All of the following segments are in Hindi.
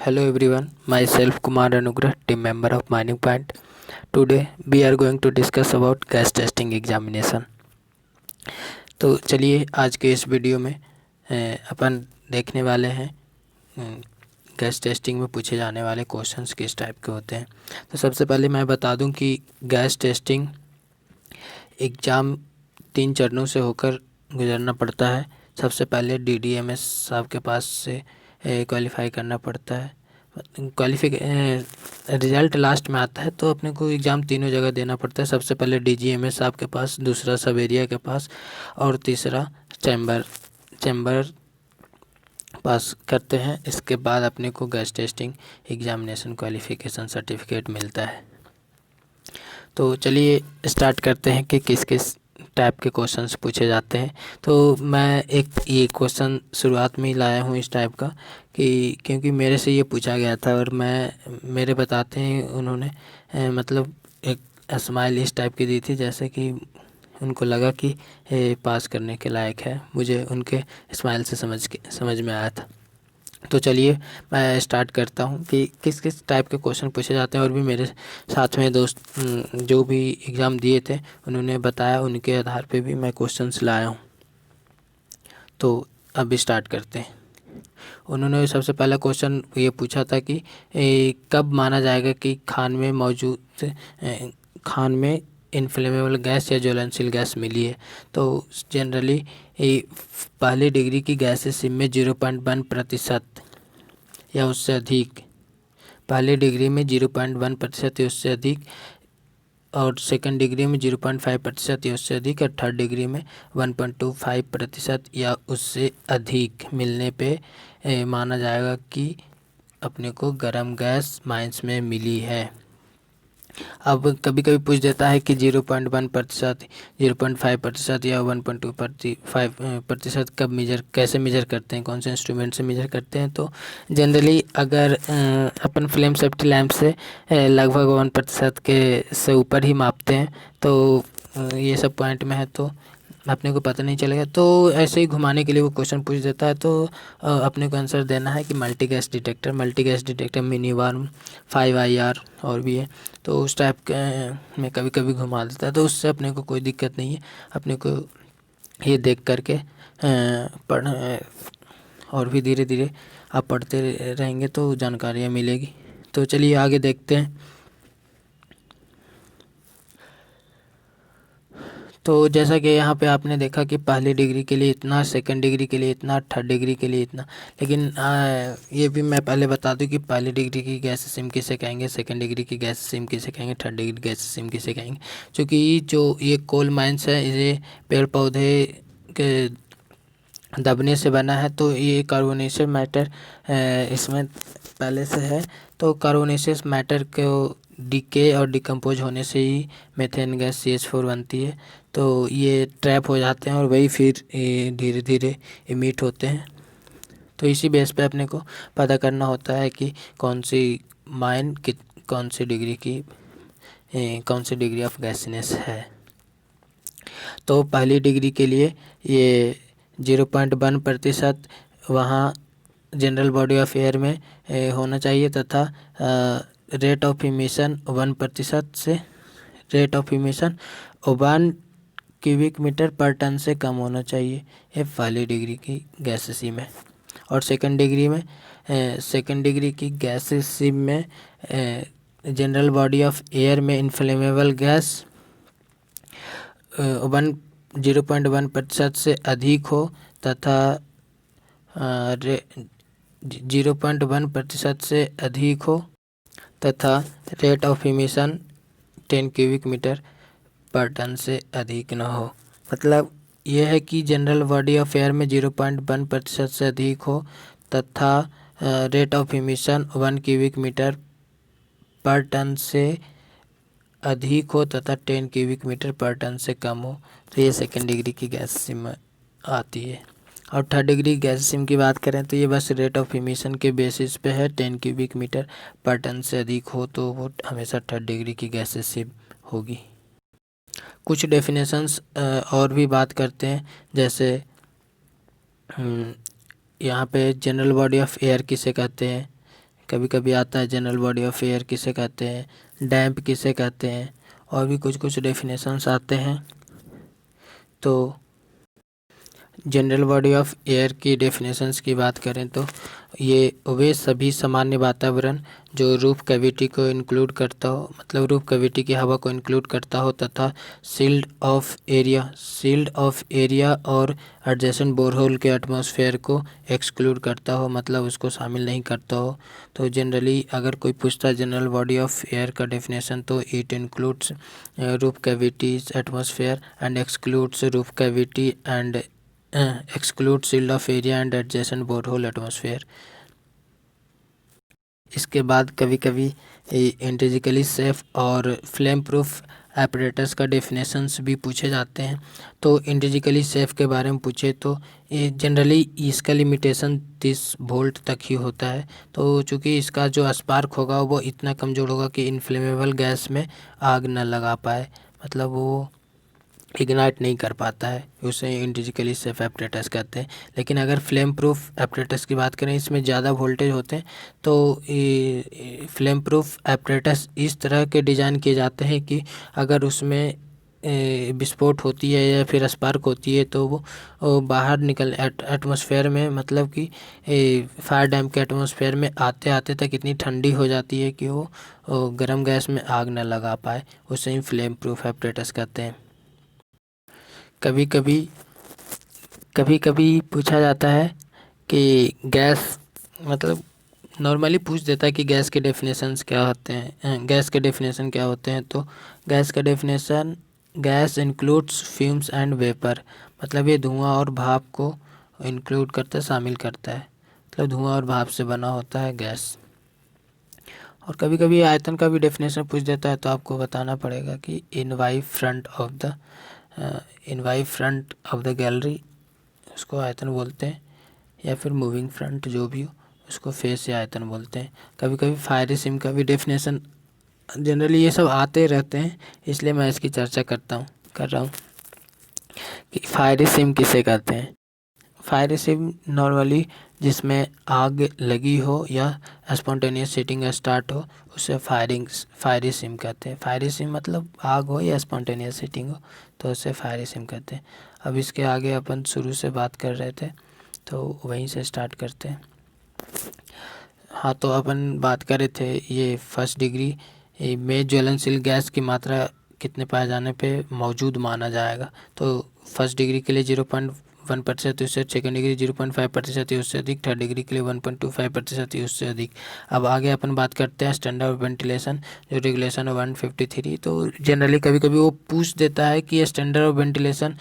Hello everyone, myself Kumar Anugrah, team member of Mining Point. Today we are going to discuss about gas testing examination. तो चलिए आज के इस वीडियो में अपन देखने वाले हैं गैस टेस्टिंग में पूछे जाने वाले क्वेश्चंस किस टाइप के होते हैं। तो सबसे पहले मैं बता दूं कि गैस टेस्टिंग एग्ज़ाम 3 चरणों से होकर गुजरना पड़ता है। सबसे पहले DDMS साहब के पास से क्वालिफ़ाई करना पड़ता है। रिज़ल्ट लास्ट में आता है तो अपने को एग्ज़ाम तीनों जगह देना पड़ता है। सबसे पहले DGMS साहब के पास, दूसरा सब एरिया के पास और तीसरा चैम्बर पास करते हैं। इसके बाद अपने को gas testing examination qualification certificate मिलता है। तो चलिए स्टार्ट करते हैं कि किस किस टाइप के क्वेश्चंस पूछे जाते हैं। तो मैं एक ये क्वेश्चन शुरुआत में ही लाया हूँ इस टाइप का कि क्योंकि मेरे से ये पूछा गया था और मेरे बताते हैं उन्होंने मतलब एक स्माइल इस टाइप की दी थी जैसे कि उनको लगा कि पास करने के लायक है। मुझे उनके स्माइल से समझ में आया था। तो चलिए मैं स्टार्ट करता हूँ कि किस किस टाइप के क्वेश्चन पूछे जाते हैं। और भी मेरे साथ में दोस्त जो भी एग्ज़ाम दिए थे उन्होंने बताया, उनके आधार पे भी मैं क्वेश्चंस लाया हूँ। तो अभी स्टार्ट करते हैं। उन्होंने सबसे पहला क्वेश्चन ये पूछा था कि कब माना जाएगा कि खान में इनफ्लेमेबल गैस या ज्वलनशील गैस मिली है। तो जनरली पहली डिग्री की गैसेस में 0.1% या उससे अधिक, पहली डिग्री में 0.1% या उससे अधिक, और सेकंड डिग्री में 0.5% या उससे अधिक, और थर्ड डिग्री में 1.25% या उससे अधिक मिलने पे माना जाएगा कि अपने को गर्म गैस माइंस में मिली है। अब कभी कभी पूछ देता है कि 0.1%, 0.5% या 1.25% कब कैसे मेजर करते हैं, कौन से इंस्ट्रूमेंट से मेजर करते हैं। तो जनरली अगर अपन फ्लेम सेफ्टी लैंप से लगभग 1% के से ऊपर ही मापते हैं तो ये सब पॉइंट में है तो अपने को पता नहीं चलेगा। तो ऐसे ही घुमाने के लिए वो क्वेश्चन पूछ देता है। तो अपने को आंसर देना है कि multi gas detector mini warm 5IR और भी है। तो उस टाइप के में कभी कभी घुमा देता है, तो उससे अपने को कोई दिक्कत नहीं है। अपने को ये देख करके पढ़ और भी धीरे धीरे आप पढ़ते रहेंगे तो जानकारियाँ मिलेगी। तो चलिए आगे देखते हैं। तो जैसा कि यहाँ पे आपने देखा कि पहली डिग्री के लिए इतना, सेकंड डिग्री के लिए इतना, थर्ड डिग्री के लिए इतना। लेकिन ये भी मैं पहले बता दूं कि पहली डिग्री की गैस सिम किसे कहेंगे, सेकंड डिग्री की गैस सिम किसे कहेंगे, थर्ड डिग्री गैस सिम किसे कहेंगे। क्योंकि जो ये कोल माइंस है ये पेड़ पौधे के दबने से बना है, तो ये कार्बोनेशियस मैटर इसमें पहले से है। तो कार्बोनेशियस मैटर को डीके और डिकम्पोज होने से ही मेथेन गैस CH4 बनती है। तो ये ट्रैप हो जाते हैं और वही फिर धीरे धीरे इमिट होते हैं। तो इसी बेस पे अपने को पता करना होता है कि कौन सी कौन सी डिग्री ऑफ गैसीनेस है। तो पहली डिग्री के लिए ये 0.1% वहाँ जनरल बॉडी ऑफ एयर में होना चाहिए, तथा रेट ऑफ इमिशन 1% से, rate of emission 1 cubic metre per tonne से कम होना चाहिए। ये पहली डिग्री की गैसेसी में। और सेकंड डिग्री की गैसेसी में जनरल बॉडी ऑफ एयर में इनफ्लेमेबल गैस 0.1% से अधिक हो तथा 0.1% से अधिक हो तथा rate of emission 10 cubic metre per tonne से अधिक न हो। मतलब यह है कि जनरल बॉडी ऑफ एयर में 0.1% से अधिक हो तथा rate of emission 1 cubic metre per tonne से अधिक हो तथा 10 क्यूबिक मीटर पर टन से कम हो। तो ये सेकेंड डिग्री की गैस सिम आती है। और थर्ड डिग्री गैस सिम की बात करें तो ये बस रेट ऑफ इमिशन के बेसिस पे है। 10 क्यूबिक मीटर पर टन से अधिक हो तो वो हमेशा थर्ड डिग्री की गैस सिम होगी। कुछ डेफिनेशंस और भी बात करते हैं, जैसे यहाँ पे जनरल बॉडी ऑफ एयर किसे कहते हैं, कभी कभी आता है जनरल बॉडी ऑफ एयर किसे कहते हैं, डैम्प किसे कहते हैं, और भी कुछ कुछ डेफिनेशंस आते हैं। तो जनरल बॉडी ऑफ एयर की डेफिनेशंस की बात करें तो ये वे सभी सामान्य वातावरण जो रूफ कैविटी को इंक्लूड करता हो, मतलब रूफ कैविटी की हवा को इंक्लूड करता हो, तथा सील्ड ऑफ एरिया और एडजेसेंट बोरहोल के एटमॉस्फेयर को एक्सक्लूड करता हो, मतलब उसको शामिल नहीं करता हो। तो जनरली अगर कोई पूछता है जनरल बॉडी ऑफ एयर का डेफिनेशन, तो it includes roof cavities atmosphere and excludes roof cavity and exclude sealed off area and adjacent borehole atmosphere. इसके बाद कभी कभी इंट्रिंसिकली सेफ और फ्लेम प्रूफ एपरेटस का डेफिनेशंस भी पूछे जाते हैं। तो इंट्रिंसिकली सेफ के बारे में पूछे तो ये जनरली इसका लिमिटेशन 30 वोल्ट तक ही होता है। तो चूँकि इसका जो स्पार्क होगा वो इतना कमज़ोर होगा कि इनफ्लेमेबल गैस में आग न लगा पाए, मतलब वो इग्नाइट नहीं कर पाता है, उसे इंट्रिंसिकली सेफ एपरेटस कहते हैं। लेकिन अगर फ्लेम प्रूफ एपरेटस की बात करें, इसमें ज़्यादा वोल्टेज होते हैं, तो फ्लेम प्रूफ एपरेटस इस तरह के डिज़ाइन किए जाते हैं कि अगर उसमें विस्फोट होती है या फिर स्पार्क होती है तो वो बाहर निकल एटमॉस्फेयर में, मतलब कि फायर डैम के एटमॉस्फेयर में आते आते तक इतनी ठंडी हो जाती है कि वो गर्म गैस में आग न लगा पाए, उसे ही फ्लेम प्रूफ एपरेटस कहते हैं। कभी कभी पूछा जाता है कि गैस, मतलब नॉर्मली पूछ देता है कि गैस के डेफिनेशंस क्या होते हैं, गैस के डेफिनेशन क्या होते हैं। तो गैस का definition, gas includes fumes and vapour, मतलब ये धुआं और भाप को इंक्लूड करता है, शामिल करता है, मतलब धुआं और भाप से बना होता है गैस। और कभी कभी आयतन का भी डेफिनेशन पूछ देता है, तो आपको बताना पड़ेगा कि इन वाई फ्रंट ऑफ द गैलरी उसको आयतन बोलते हैं, या फिर मूविंग फ्रंट जो भी हो उसको फेस या आयतन बोलते हैं। कभी कभी फायरी सिम का भी डेफिनेशन, जनरली ये सब आते रहते हैं इसलिए मैं इसकी चर्चा कर रहा हूँ कि फायरी सिम किसे कहते हैं। फायरी सिम नॉर्मली जिसमें आग लगी हो या स्पॉन्टेनियस शीटिंग स्टार्ट हो उसे फायरी सिम कहते हैं। फायरी सिम मतलब आग हो या स्पॉन्टेनियस शीटिंग हो तो उसे फायरी सिम कहते हैं। अब इसके आगे अपन शुरू से बात कर रहे थे तो वहीं से स्टार्ट करते हैं। हाँ, तो अपन बात कर रहे थे ये फर्स्ट डिग्री में ज्वलनशील गैस की मात्रा कितने पाए जाने पे मौजूद माना जाएगा। तो फर्स्ट डिग्री के लिए 0.1% उससे, सेकेंड डिग्री 0.5% या उससे अधिक, थर्ड डिग्री के लिए 1.25% या उससे अधिक। अब आगे अपन बात करते हैं स्टैंडर्ड ऑफ वेंटिलेशन, जो रेगुलेशन 153। तो जनरली कभी कभी वो पूछ देता है कि ये स्टैंडर्ड ऑफ वेंटिलेशन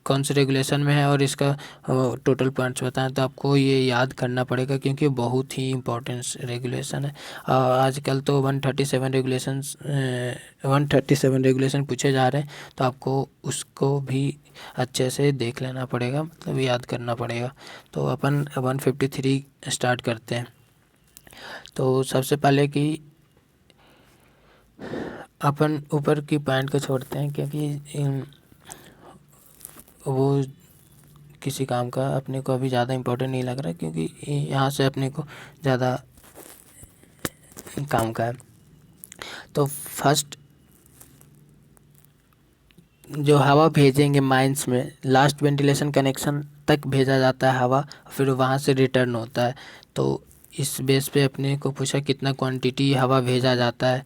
कौन से रेगुलेशन में है और इसका टोटल पॉइंट्स बताएं। तो आपको ये याद करना पड़ेगा क्योंकि बहुत ही इम्पोर्टेंट रेगुलेशन है। आजकल तो 137 रेगुलेशन पूछे जा रहे हैं, तो आपको उसको भी अच्छे से देख लेना पड़ेगा, मतलब याद करना पड़ेगा। तो अपन 153 स्टार्ट करते हैं। तो सबसे पहले कि अपन ऊपर की पॉइंट को छोड़ते हैं क्योंकि वो किसी काम का अपने को अभी ज़्यादा इम्पोर्टेंट नहीं लग रहा, क्योंकि यहाँ से अपने को ज़्यादा काम का है। तो फर्स्ट जो हवा भेजेंगे माइंस में, लास्ट वेंटिलेशन कनेक्शन तक भेजा जाता है हवा, फिर वहाँ से रिटर्न होता है। तो इस बेस पे अपने को पूछा कितना क्वांटिटी हवा भेजा जाता है।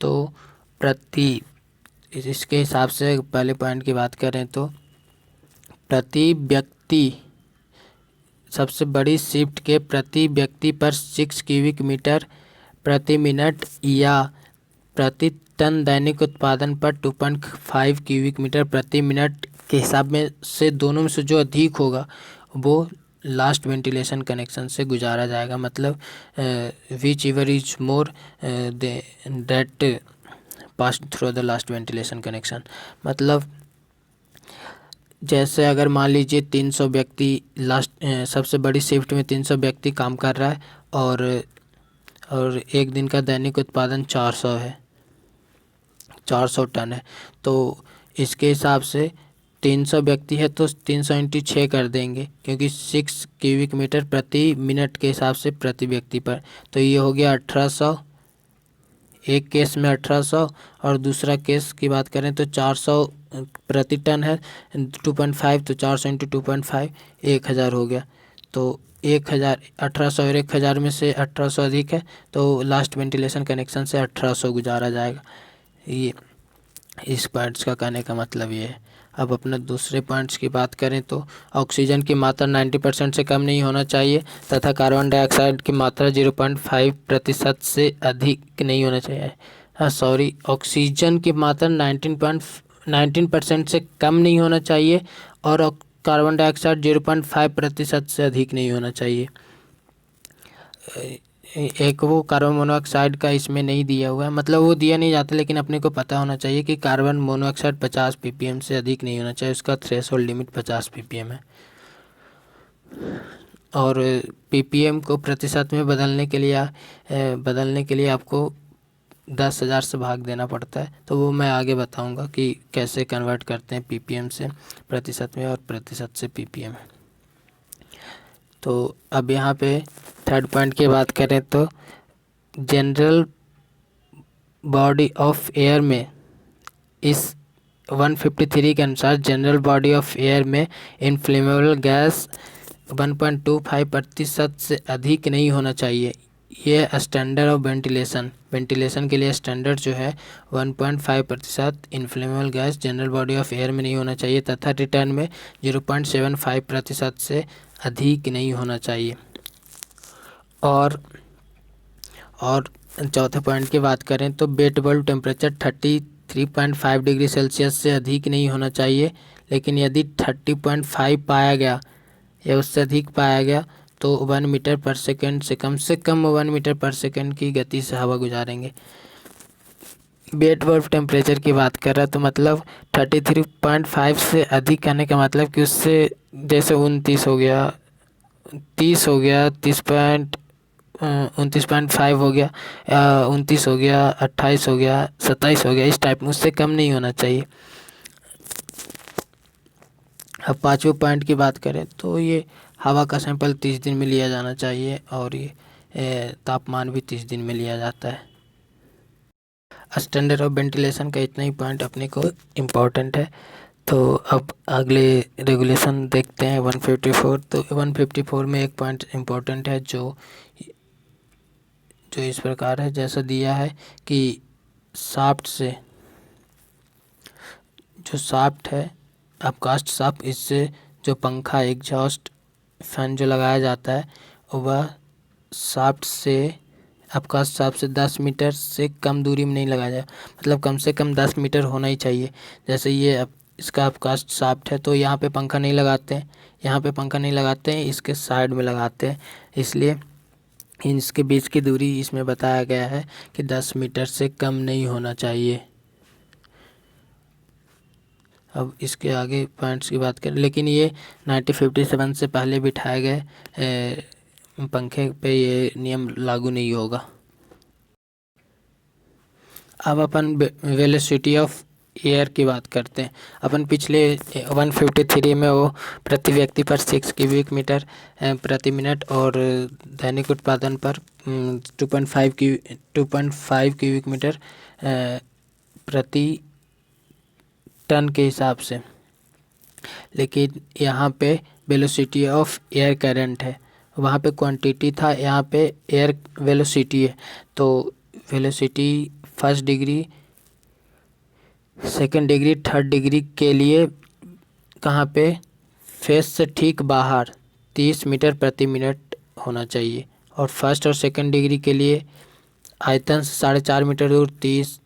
तो इसके हिसाब से पहले पॉइंट की बात करें तो प्रति व्यक्ति, सबसे बड़ी शिफ्ट के प्रति व्यक्ति पर 6 क्यूबिक मीटर प्रति मिनट या प्रति टन दैनिक उत्पादन पर 2.5 क्यूबिक मीटर प्रति मिनट के हिसाब में से दोनों में से जो अधिक होगा वो लास्ट वेंटिलेशन कनेक्शन से गुजारा जाएगा। मतलब which ever is more that pass through the last ventilation connection. मतलब जैसे अगर मान लीजिए 300 व्यक्ति सबसे बड़ी शिफ्ट में 300 व्यक्ति काम कर रहा है और एक दिन का दैनिक उत्पादन 400 टन है। तो इसके हिसाब से 300 व्यक्ति है तो 300 इंटू 6 कर देंगे, क्योंकि 6 क्यूबिक मीटर प्रति मिनट के हिसाब से प्रति व्यक्ति पर। तो ये हो गया 1800, एक केस में 1800, और दूसरा केस की बात करें तो 400 प्रति टन है 2.5, तो 400 इंटू 2.5 1000 हो गया। तो 1000, 1800 और 1000 में से 1800 अधिक है, तो लास्ट वेंटिलेशन कनेक्शन से 1800 गुजारा जाएगा। ये इस पॉइंट्स का कहने का मतलब ये है। अब अपने दूसरे पॉइंट्स की बात करें तो ऑक्सीजन की मात्रा 90% से कम नहीं होना चाहिए तथा कार्बन डाइऑक्साइड की मात्रा 0.5% से अधिक नहीं होना चाहिए। ऑक्सीजन की मात्रा 19% से कम नहीं होना चाहिए और कार्बन डाइऑक्साइड 0.5% से अधिक नहीं होना चाहिए। एक वो कार्बन मोनोऑक्साइड का इसमें नहीं दिया हुआ है, मतलब वो दिया नहीं जाता, लेकिन अपने को पता होना चाहिए कि कार्बन मोनोऑक्साइड 50 ppm से अधिक नहीं होना चाहिए, उसका थ्रेशोल्ड लिमिट 50 ppm है। और ppm को प्रतिशत में बदलने के लिए आपको 10,000 से भाग देना पड़ता है, तो वो मैं आगे बताऊंगा कि कैसे कन्वर्ट करते हैं ppm से प्रतिशत में और प्रतिशत से ppm। तो अब यहाँ पे थर्ड पॉइंट की बात करें तो जनरल बॉडी ऑफ एयर में इस 153 के अनुसार जनरल बॉडी ऑफ एयर में इनफ्लेमेबल गैस 1.25% से अधिक नहीं होना चाहिए। ये स्टैंडर्ड ऑफ वेंटिलेशन के लिए स्टैंडर्ड जो है 1.5% inflammable gas general body of air में नहीं होना चाहिए तथा रिटर्न में 0.75% से अधिक नहीं होना चाहिए। और चौथे पॉइंट की बात करें तो wet bulb temperature 33.5 degree Celsius से अधिक नहीं होना चाहिए, लेकिन यदि 30.5 पाया गया या उससे अधिक पाया गया तो 1 मीटर पर सेकेंड से कम 1 मीटर पर सेकेंड की गति से हवा गुजारेंगे। वेट बल्ब टेम्परेचर की बात कर रहा है तो मतलब 33.5 से अधिक कहने का मतलब कि उससे जैसे 29 हो गया, 30 हो गया, 29.5 हो गया, 29 हो गया, 28 हो गया, 27 हो गया, इस टाइप में, उससे कम नहीं होना चाहिए। अब पाँचवें पॉइंट की बात करें तो ये हवा का सैंपल 30 दिन में लिया जाना चाहिए और ये तापमान भी 30 दिन में लिया जाता है। स्टैंडर्ड ऑफ वेंटिलेशन का इतना ही पॉइंट अपने को इम्पोर्टेंट है। तो अब अगले रेगुलेशन देखते हैं 154। तो 154 में एक पॉइंट इम्पोर्टेंट है जो इस प्रकार है, जैसा दिया है कि शाफ्ट से जो शाफ्ट है अपकास्ट शाफ्ट, इससे जो पंखा एग्जॉस्ट फैन जो लगाया जाता है वह शाफ्ट से अपकास्ट शाफ्ट से 10 मीटर से कम दूरी में नहीं लगाया जाए, मतलब कम से कम 10 मीटर होना ही चाहिए। जैसे ये इसका अपकास्ट शाफ्ट है तो यहाँ पे पंखा नहीं लगाते हैं, यहाँ पे पंखा नहीं लगाते हैं, इसके साइड में लगाते हैं, इसलिए इसके बीच की दूरी इसमें बताया गया है कि 10 मीटर से कम नहीं होना चाहिए। अब इसके आगे पॉइंट्स की बात करें, लेकिन ये 1957 से पहले बिठाए गए पंखे पे ये नियम लागू नहीं होगा। अब अपन वेलोसिटी ऑफ एयर की बात करते हैं। अपन पिछले 153 में वो प्रति व्यक्ति पर 6 क्यूबिक मीटर प्रति मिनट और दैनिक उत्पादन पर 2.5 क्यूबिक मीटर प्रति टन के हिसाब से, लेकिन यहाँ पे वेलोसिटी ऑफ एयर करंट है, वहाँ पे क्वांटिटी था, यहाँ पे एयर वेलोसिटी है। तो velocity first degree, second degree, third degree के लिए कहाँ पे फेस से ठीक बाहर 30 मीटर प्रति मिनट होना चाहिए, और फर्स्ट और सेकंड डिग्री के लिए आयतन से 4.5 मीटर दूर 30,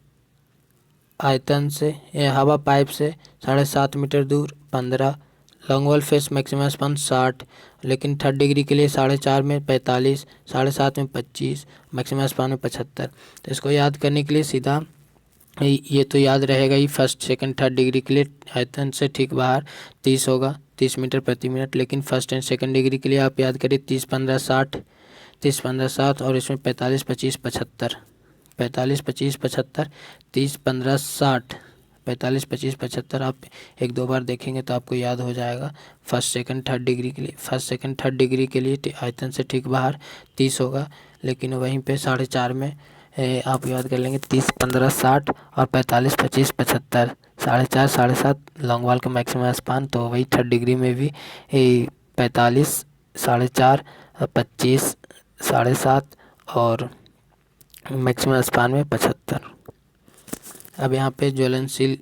आयतन से हवा पाइप से 7.5 मीटर दूर 15, long wall face maximum span 60, लेकिन थर्ड डिग्री के लिए 4.5 में 45, 7.5 में 25, मैक्सिमम स्पान में 75। तो इसको याद करने के लिए सीधा ये तो याद रहेगा ही, फर्स्ट सेकंड थर्ड डिग्री के लिए आयतन से ठीक बाहर 30 होगा, 30 मीटर प्रति मिनट, लेकिन फर्स्ट एंड सेकंड डिग्री के लिए आप याद करिए 30, 15, 60, 30, 15, 60, और इसमें 45, 25, 75, 45, 25, 75, 30, 15, 60, 45, 25, 75 आप एक दो बार देखेंगे तो आपको याद हो जाएगा। फर्स्ट सेकंड थर्ड डिग्री के लिए, फर्स्ट सेकंड थर्ड डिग्री के लिए आयतन से ठीक बाहर 30 होगा, लेकिन वहीं पे 4.5 में आप याद कर लेंगे 30, 15, 60 और 45, 25, 75, 4.5, 7.5 लॉन्ग वाल का मैक्सिमम स्पान। तो वही थर्ड डिग्री में भी 45, 4.5, 25, 7.5 और मैक्सिमम स्पान में 75। अब यहाँ पे ज्वलनशील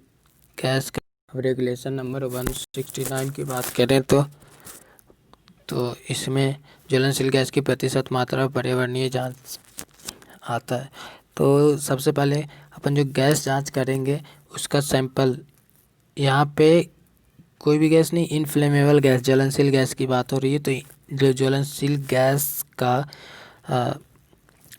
गैस का रेगुलेशन नंबर 169 की बात करें तो इसमें ज्वलनशील गैस की प्रतिशत मात्रा पर्यावरणीय जांच आता है। तो सबसे पहले अपन जो गैस जांच करेंगे उसका सैंपल, यहाँ पे कोई भी गैस नहीं, इनफ्लेमेबल गैस ज्वलनशील गैस की बात हो रही है। तो जो ज्वलनशील गैस का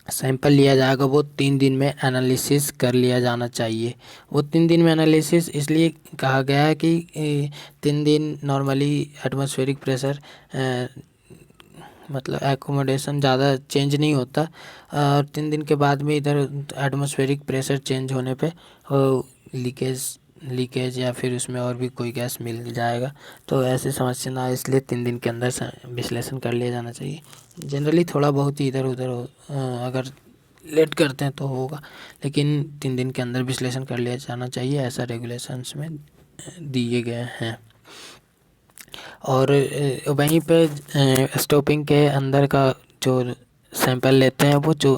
सैंपल लिया जाएगा वो 3 दिन में एनालिसिस कर लिया जाना चाहिए। वो 3 दिन में एनालिसिस इसलिए कहा गया है कि 3 दिन नॉर्मली एटमॉस्फेरिक प्रेशर मतलब एकोमोडेशन ज़्यादा चेंज नहीं होता, और 3 दिन के बाद में इधर एटमॉस्फेरिक प्रेशर चेंज होने पे लीकेज या फिर उसमें और भी कोई गैस मिल जाएगा। तो ऐसी समस्या ना आए इसलिए 3 दिन के अंदर विश्लेषण कर लिया जाना चाहिए। जनरली थोड़ा बहुत ही इधर उधर अगर लेट करते हैं तो होगा, लेकिन 3 दिन के अंदर विश्लेषण कर लिया जाना चाहिए, ऐसा रेगुलेशंस में दिए गए हैं। और वहीं पे स्टॉपिंग के अंदर का जो सैंपल लेते हैं वो जो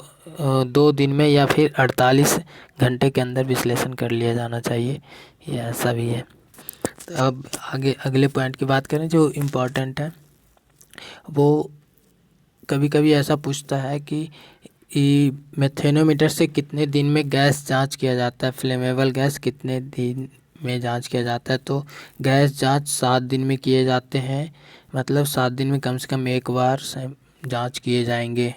2 दिन में या फिर 48 घंटे के अंदर विश्लेषण कर लिया जाना चाहिए, ये ऐसा भी है। तो अब आगे अगले पॉइंट की बात करें जो इम्पोर्टेंट है, वो कभी कभी ऐसा पूछता है कि मेथेनोमीटर से कितने दिन में गैस जांच किया जाता है, फ्लेमेबल गैस कितने दिन में जांच किया जाता है। तो गैस जांच 7 दिन में किए जाते हैं, मतलब 7 दिन में कम से कम एक बार जांच किए जाएंगे।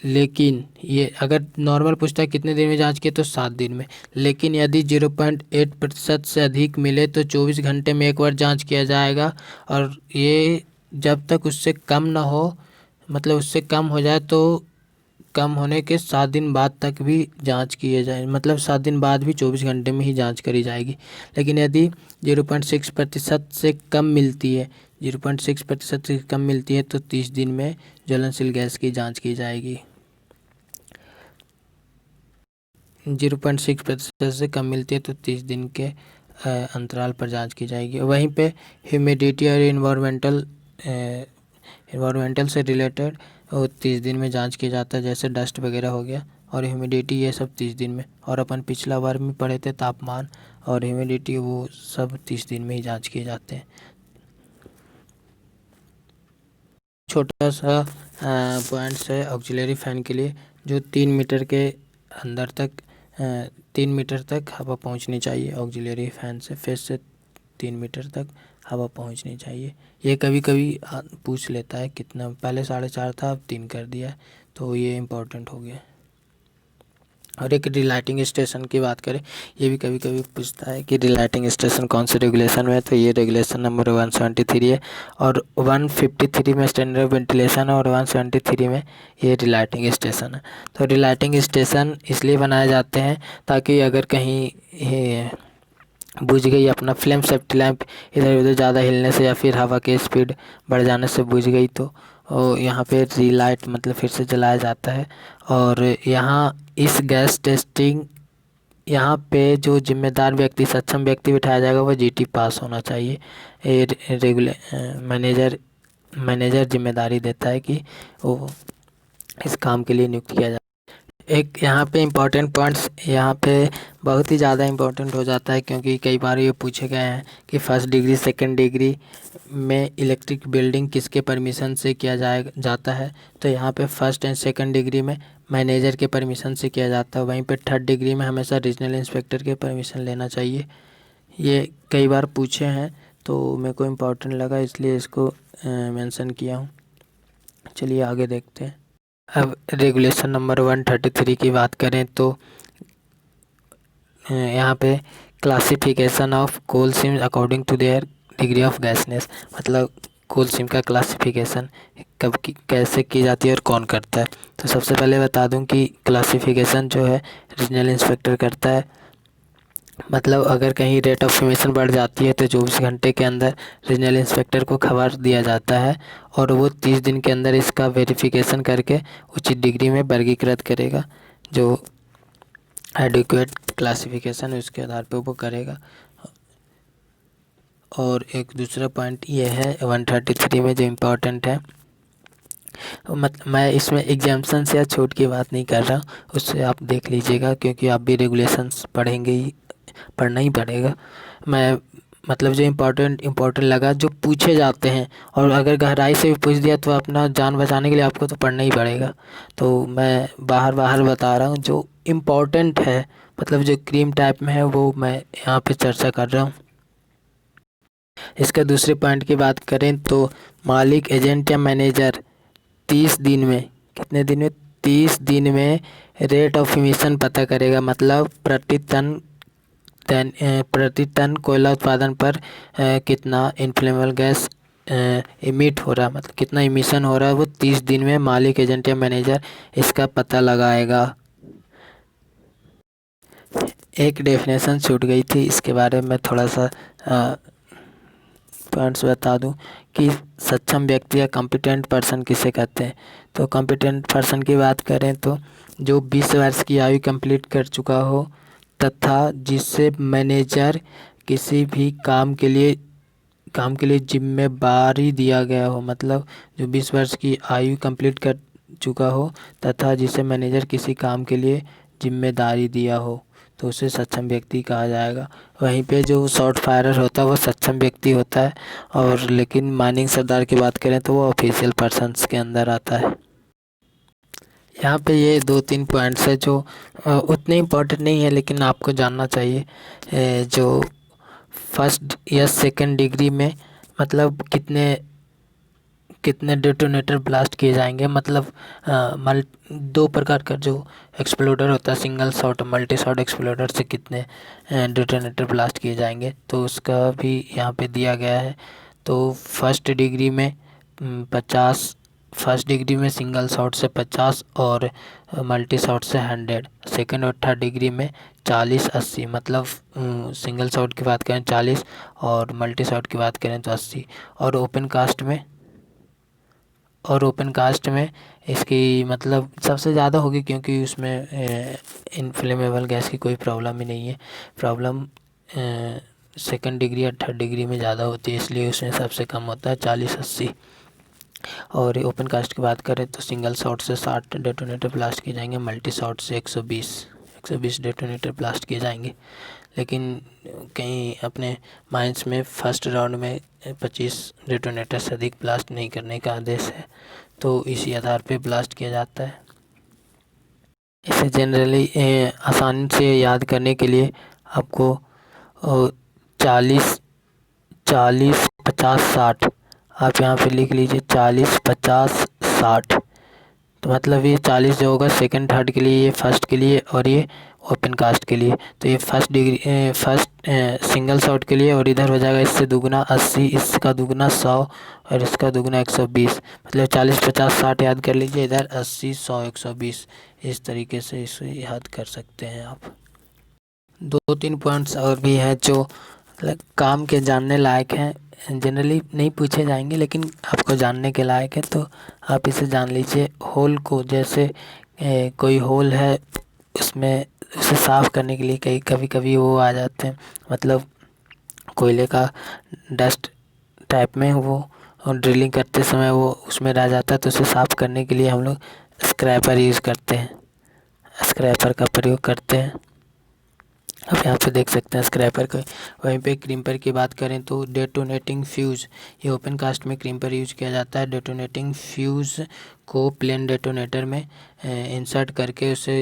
लेकिन ये अगर नॉर्मल पूछता है कितने दिन में जांच किए तो 7 दिन में, लेकिन यदि 0.8% से अधिक मिले तो 24 घंटे में एक बार जांच किया जाएगा। और ये जब तक उससे कम ना हो, मतलब उससे कम हो जाए तो कम होने के 7 दिन बाद तक भी जांच किए जाए, मतलब 7 दिन बाद भी 24 घंटे में ही जांच करी जाएगी। लेकिन यदि 0.6% से कम मिलती है, 0.6% से कम मिलती है तो 30 दिन में ज्वलनशील गैस की जांच की जाएगी। 0.6% से कम मिलती है तो 30 दिन के अंतराल पर जांच की जाएगी। वहीं पे ह्यूमिडिटी और इन्वायरमेंटल से रिलेटेड 30 दिन में जांच किया जाता है, जैसे डस्ट वगैरह हो गया और ह्यूमिडिटी, ये सब 30 दिन में। और अपन पिछला बार में पढ़े थे तापमान और ह्यूमिडिटी, वो सब 30 दिन में ही जांच किए जाते हैं। छोटा सा पॉइंट्स है ऑक्सिलरी फैन के लिए, जो 3 मीटर के अंदर तक 3 मीटर तक हवा पहुंचनी चाहिए। ऑक्सिलरी फैन से फेस से 3 मीटर तक हवा पहुंचनी चाहिए। ये कभी कभी पूछ लेता है कितना, पहले 4.5 था अब 3 कर दिया, तो ये इम्पोर्टेंट हो गया। और एक रिलाइटिंग स्टेशन की बात करें, ये भी कभी कभी पूछता है कि रिलाइटिंग स्टेशन कौन से रेगुलेशन में है। तो ये रेगुलेशन नंबर 173 है, और 153 में स्टैंडर्ड वेंटिलेशन है, और 173 में ये रिलाइटिंग स्टेशन है। तो रिलाइटिंग स्टेशन इसलिए बनाए जाते हैं ताकि अगर कहीं बुझ गई अपना फ्लेम सेफ्टी लैंप इधर उधर ज़्यादा हिलने से या फिर हवा की स्पीड बढ़ जाने से बुझ गई तो यहाँ पे रीलाइट मतलब फिर से जलाया जाता है। और यहाँ इस गैस टेस्टिंग, यहाँ पे जो जिम्मेदार व्यक्ति, सक्षम व्यक्ति बिठाया जाएगा वो जीटी पास होना चाहिए। मैनेजर जिम्मेदारी देता है कि वो इस काम के लिए नियुक्त किया जाए। एक यहाँ पे इम्पोर्टेंट पॉइंट्स यहाँ पे बहुत ही ज़्यादा इम्पोर्टेंट हो जाता है, क्योंकि कई बार ये पूछे गए हैं कि फर्स्ट डिग्री सेकंड डिग्री में इलेक्ट्रिक बिल्डिंग किसके परमिशन से किया जाता है। तो यहाँ पे फर्स्ट एंड सेकंड डिग्री में मैनेजर के परमिशन से किया जाता है। वहीं पे थर्ड डिग्री में हमेशा रीजनल इंस्पेक्टर के परमिशन लेना चाहिए। ये कई बार पूछे हैं तो मेरे को इम्पोर्टेंट लगा इसलिए इसको मेंशन किया हूँ। चलिए आगे देखते हैं। अब रेगुलेशन नंबर 133 की बात करें तो यहाँ पे classification of coal seam according to their degree of gassiness, मतलब कोल सीम का क्लासिफिकेशन कब कैसे की जाती है और कौन करता है। तो सबसे पहले बता दूं कि क्लासिफिकेशन जो है रीजनल इंस्पेक्टर करता है, मतलब अगर कहीं रेट ऑफ एमिशन बढ़ जाती है तो 24 घंटे के अंदर रीजनल इंस्पेक्टर को खबर दिया जाता है और वो 30 दिन के अंदर इसका वेरिफिकेशन करके उचित डिग्री में वर्गीकृत करेगा। जो एडिक्वेट क्लासिफिकेशन है उसके आधार पे वो करेगा। और एक दूसरा पॉइंट ये है 133 में जो इम्पोर्टेंट है, मैं इसमें एग्जाम्पशंस या छूट की बात नहीं कर रहा, उससे आप देख लीजिएगा क्योंकि आप भी रेगुलेशंस पढ़ेंगे ही, पढ़ना ही पड़ेगा। मैं मतलब जो इम्पोर्टेंट लगा जो पूछे जाते हैं, और अगर गहराई से भी पूछ दिया तो अपना जान बचाने के लिए आपको तो पढ़ना ही पड़ेगा। तो मैं बाहर बता रहा हूँ जो इम्पोर्टेंट है, मतलब जो क्रीम टाइप में है वो मैं यहाँ पे चर्चा कर रहा हूँ। इसका दूसरे पॉइंट की बात करें तो मालिक, एजेंट या मैनेजर 30 दिन में, कितने दिन में, 30 दिन में रेट ऑफ एमिशन पता करेगा। मतलब प्रति टन कोयला उत्पादन पर कितना इनफ्लेमेबल गैस इमिट हो रहा है, मतलब कितना इमिशन हो रहा है, वो 30 दिन में मालिक, एजेंट या मैनेजर इसका पता लगाएगा। एक डेफिनेशन छूट गई थी, इसके बारे में थोड़ा सा पॉइंट्स बता दूं कि सक्षम व्यक्ति या कॉम्पिटेंट पर्सन किसे कहते हैं। तो कॉम्पिटेंट पर्सन की बात करें तो जो 20 वर्ष की आयु कंप्लीट कर चुका हो तथा जिससे मैनेजर किसी भी काम के लिए जिम्मेदारी दिया गया हो, मतलब जो 20 वर्ष की आयु कंप्लीट कर चुका हो तथा जिसे मैनेजर किसी काम के लिए जिम्मेदारी दिया हो तो उसे सक्षम व्यक्ति कहा जाएगा। वहीं पे जो शॉर्ट फायरर होता है वो सक्षम व्यक्ति होता है, और लेकिन माइनिंग सरदार की बात करें तो वो ऑफिशियल पर्सन्स के अंदर आता है। यहाँ पे ये 2-3 पॉइंट्स है जो उतने इम्पोर्टेंट नहीं है लेकिन आपको जानना चाहिए। जो फर्स्ट या सेकंड डिग्री में मतलब कितने डेटोनेटर ब्लास्ट किए जाएंगे, मतलब दो प्रकार का जो एक्सप्लोडर होता है, single shot, multi shot exploder से कितने डेटोनेटर ब्लास्ट किए जाएंगे, तो उसका भी यहाँ पे दिया गया है। तो फर्स्ट डिग्री में 50, फर्स्ट डिग्री में सिंगल शॉट से 50 और मल्टी शॉट से 100। सेकंड और थर्ड डिग्री में 40-80, मतलब सिंगल शॉट की बात करें 40 और मल्टी शॉट की बात करें तो 80। और ओपन कास्ट में इसकी मतलब सबसे ज़्यादा होगी क्योंकि उसमें इनफ्लेमेबल गैस की कोई प्रॉब्लम ही नहीं है। प्रॉब्लम सेकंड डिग्री या थर्ड डिग्री में ज़्यादा होती है, इसलिए उसमें सबसे कम होता है 40-80। और ओपन कास्ट की बात करें तो सिंगल शॉट से 60 डेटोनेटर ब्लास्ट किए जाएंगे, मल्टी शॉट से 120 डेटोनेटर ब्लास्ट किए जाएंगे। लेकिन कहीं अपने माइंस में फर्स्ट राउंड में 25 डेटोनेटर से अधिक ब्लास्ट नहीं करने का आदेश है, तो इसी आधार पे ब्लास्ट किया जाता है। इसे जनरली आसानी से याद करने के लिए आपको 40 40 50 60 आप यहाँ पे लिख लीजिए, 40 50 60। तो मतलब ये 40 जो होगा सेकंड थर्ड के लिए, ये फर्स्ट के लिए और ये ओपन कास्ट के लिए। तो ये फर्स्ट सिंगल शॉट के लिए, और इधर हो जाएगा इससे दुगना 80, इसका दुगना 100 और इसका दुगना 120। मतलब 40 50 60 याद कर लीजिए, इधर 80 100 120, इस तरीके से इसे याद कर सकते हैं आप। 2-3 पॉइंट्स और भी हैं जो मतलब काम के जानने लायक हैं, जनरली नहीं पूछे जाएंगे लेकिन आपको जानने के लायक है, तो आप इसे जान लीजिए। होल को, जैसे कोई होल है उसमें उसे साफ़ करने के लिए कभी कभी वो आ जाते हैं, मतलब कोयले का डस्ट टाइप में वो ड्रिलिंग करते समय वो उसमें रह जाता है, तो उसे साफ़ करने के लिए हम लोग स्क्रैपर यूज़ करते हैं, स्क्रैपर का प्रयोग करते हैं। आप यहाँ पे देख सकते हैं स्क्रैपर को। वहीं पे क्रीम्पर की बात करें तो डेटोनेटिंग फ्यूज़, ये ओपन कास्ट में क्रीम्पर यूज किया जाता है। डेटोनेटिंग फ्यूज़ को प्लेन डेटोनेटर में इंसर्ट करके उसे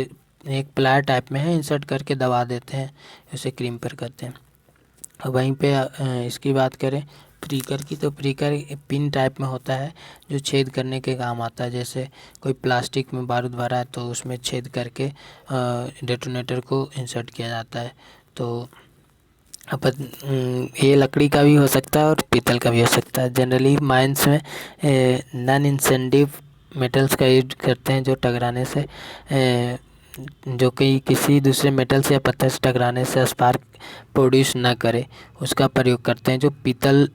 एक प्लायर टाइप में है, इंसर्ट करके दबा देते हैं, उसे क्रीम्पर कहते हैं। वहीं पे इसकी बात करें प्रीकर की, तो प्रीकर पिन टाइप में होता है जो छेद करने के काम आता है। जैसे कोई प्लास्टिक में बारूद भरा है तो उसमें छेद करके डेटोनेटर को इंसर्ट किया जाता है। तो ये लकड़ी का भी हो सकता है और पीतल का भी हो सकता है। जनरली माइंस में नॉन इंसेंडिव मेटल्स का यूज करते हैं जो टकराने से जो कि किसी दूसरे मेटल से या पत्थर से टकराने से स्पार्क प्रोड्यूस ना करे, उसका प्रयोग करते हैं। जो पीतल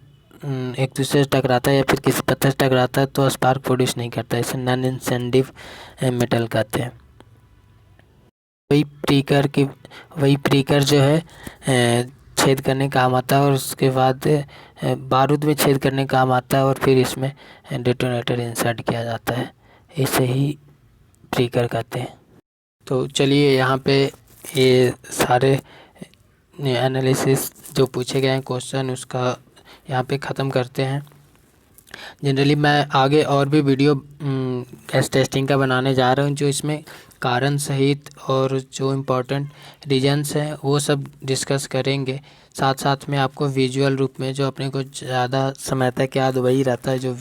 एक दूसरे से टकराता है या फिर किसी पत्थर से टकराता है तो स्पार्क प्रोड्यूस नहीं करता है, इसे नॉन इंसेंडिव मेटल कहते हैं। वही प्रीकर जो है छेद करने काम आता है और उसके बाद बारूद में छेद करने काम आता है और फिर इसमें डेटोनेटर इंसर्ट किया जाता है, इसे ही प्रीकर कहते हैं। तो चलिए यहाँ पे ये सारे एनालिसिस जो पूछे गए हैं क्वेश्चन उसका यहाँ पे ख़त्म करते हैं। जनरली मैं आगे और भी वीडियो गैस टेस्टिंग का बनाने जा रहा हूँ, जो इसमें कारण सहित और जो इम्पोर्टेंट रीजन्स हैं वो सब डिस्कस करेंगे। साथ साथ में आपको विजुअल रूप में, जो अपने को ज़्यादा समय तक याद वही रहता है जो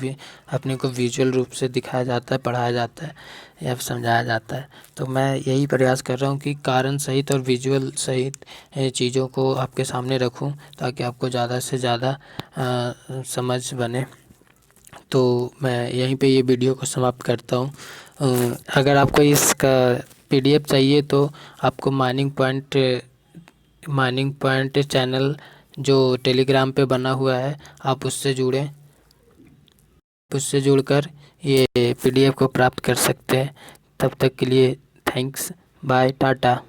अपने को विजुअल रूप से दिखाया जाता है, पढ़ाया जाता है या समझाया जाता है। तो मैं यही प्रयास कर रहा हूँ कि कारण सहित और विजुअल सहित चीज़ों को आपके सामने रखूँ ताकि आपको ज़्यादा से ज़्यादा समझ बने। तो मैं यहीं पे ये वीडियो को समाप्त करता हूँ। अगर आपको इसका PDF चाहिए तो आपको माइनिंग पॉइंट चैनल जो टेलीग्राम पे बना हुआ है, आप उससे जुड़कर ये PDF को प्राप्त कर सकते हैं। तब तक के लिए थैंक्स, बाय, टाटा।